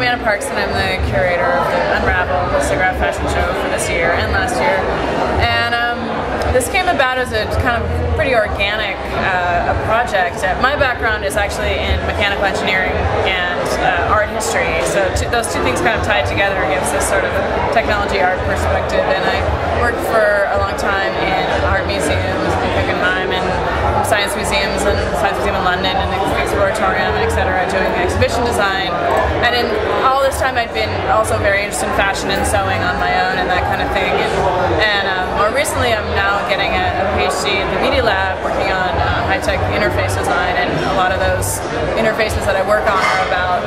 Brianna Parks, and I'm the curator of the Unravel, the SIGGRAPH fashion show for this year and last year. And this came about as a kind of pretty organic project. My background is actually in mechanical engineering and art history, so those two things kind of tied together gives this sort of technology art perspective. And I worked for a long time in art museums in Guggenheim and science museums, and Science Museum in London and the Exploratorium, etc., doing exhibition design. And in all this time I'd been also very interested in fashion and sewing on my own and that kind of thing. And more recently I'm now getting a PhD at the Media Lab working on high-tech interface design, and a lot of those interfaces that I work on are about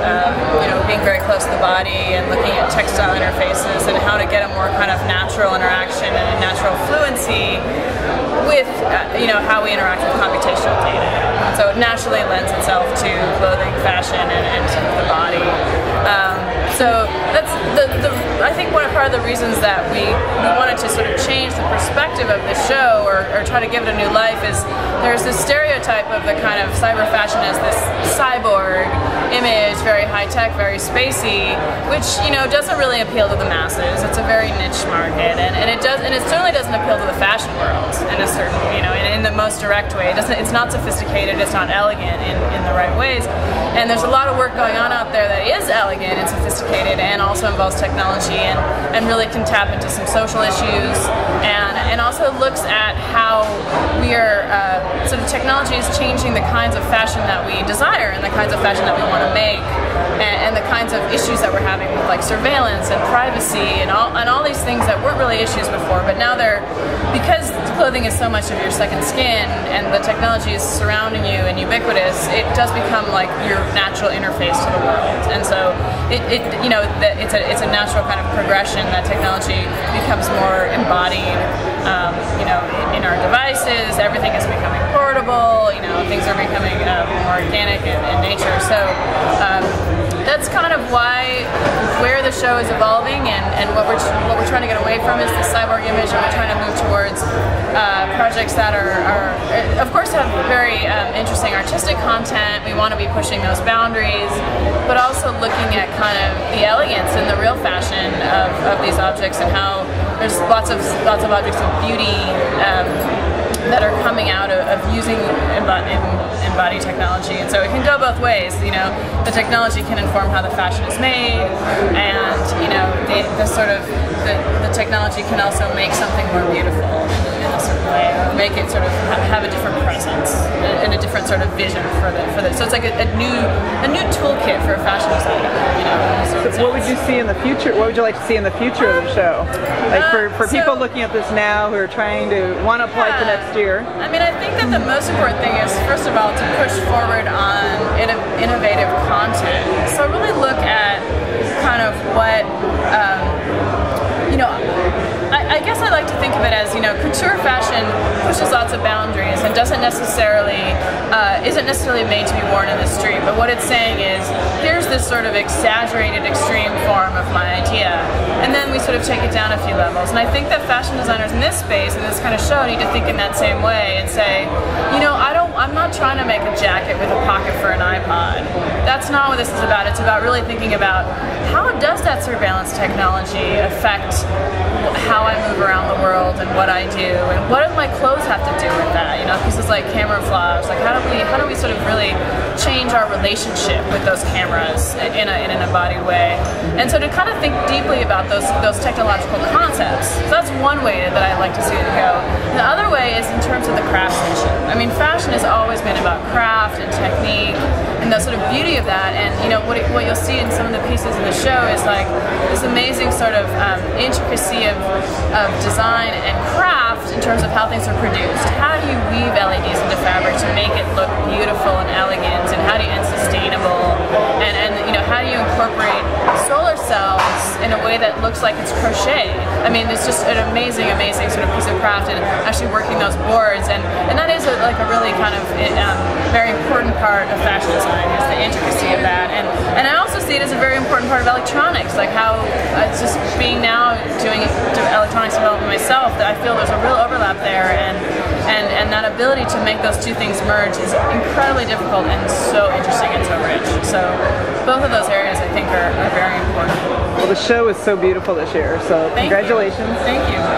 being very close to the body and looking at textile interfaces and how to get a more kind of natural interaction and a natural fluency with how we interact with computational data. And so it naturally lends itself to clothing, fashion, and sort of the body. So that's I think part of the reasons that we wanted to sort of change the perspective of the show or try to give it a new life is there's this stereotype of the kind of cyber fashion as this cyborg image, very high-tech, very spacey, which doesn't really appeal to the masses. It's a very niche market, and it certainly doesn't appeal to the fashion world in a certain in the most direct way. It's not sophisticated, it's not elegant in the right ways, and there's a lot of work going on out there that is elegant and sophisticated and also involves technology and really can tap into some social issues and also looks at how we are sort of technology is changing the kinds of fashion that we desire and the kinds of fashion that we want to make and the kinds of issues that we're having with like surveillance and privacy and all these things that weren't really issues before, but now they're, because clothing is so much of your second skin and the technology is surrounding you and ubiquitous, it does become like your natural interface to the world. And so it's a natural kind of progression that technology becomes more embodied in our devices. Everything is becoming portable, things are becoming more organic in nature. So that's kind of where the show is evolving, and what we're trying to get away from is the cyborg image, and we're trying to move towards projects that are of course have very interesting artistic content. We want to be pushing those boundaries, but also looking at kind of the elegance and the real fashion of these objects, and how there's lots of objects of beauty that are coming out of using embodied technology. And so it can go both ways. The technology can inform how the fashion is made, and the technology can also make something more beautiful in a certain way, or make it sort of have a different presence and a different sort of vision for the. So it's like a new toolkit for a fashion designer. So what would you see in the future? What would you like to see in the future of the show? Like for people looking at this now who are trying to want to apply for next year. I mean, I think that the most important thing is, first of all, to push forward on innovative content. So really look at kind of what, I guess I like to think of it as, couture fashion pushes lots of boundaries and isn't necessarily made to be worn in the street. But what it's saying is, here's this sort of exaggerated, extreme form of my idea, and then we sort of take it down a few levels. And I think that fashion designers in this space, in this kind of show, need to think in that same way and say, I'm not trying to make a jacket with a pocket for an iPod. That's not what this is about. It's about really thinking about how does that surveillance technology affect how I move around the world and what I do, and what do my clothes have to do with that? Pieces like camouflage, like how do we sort of really change our relationship with those cameras in an embodied way? And so to kind of think deeply about those technological concepts. So that's one way that I like to see it go. The other way is in terms of the craftsmanship. I mean, fashion has always been about craft and technique and the sort of beauty of that. And what you'll see in some of the pieces in the show is like this amazing sort of intricacy of design and craft in terms of how things are produced. How do you weave LEDs into fabric to make it look beautiful and elegant, and sustainable, and how do you incorporate solar cells in a way that looks like it's crocheted? I mean, it's just an amazing sort of piece of craft, and actually working those boards, and that is a really kind of very important part of fashion design, is the intricacy of that. And I also see it as a very important part of electronics, like how it's just being now doing electronics development myself, that I feel there's a real overlap there, and that ability to make those two things merge is incredibly difficult and so interesting and so rich. So both of those areas I think are very the show is so beautiful this year. So Thank you. congratulations. Thank you.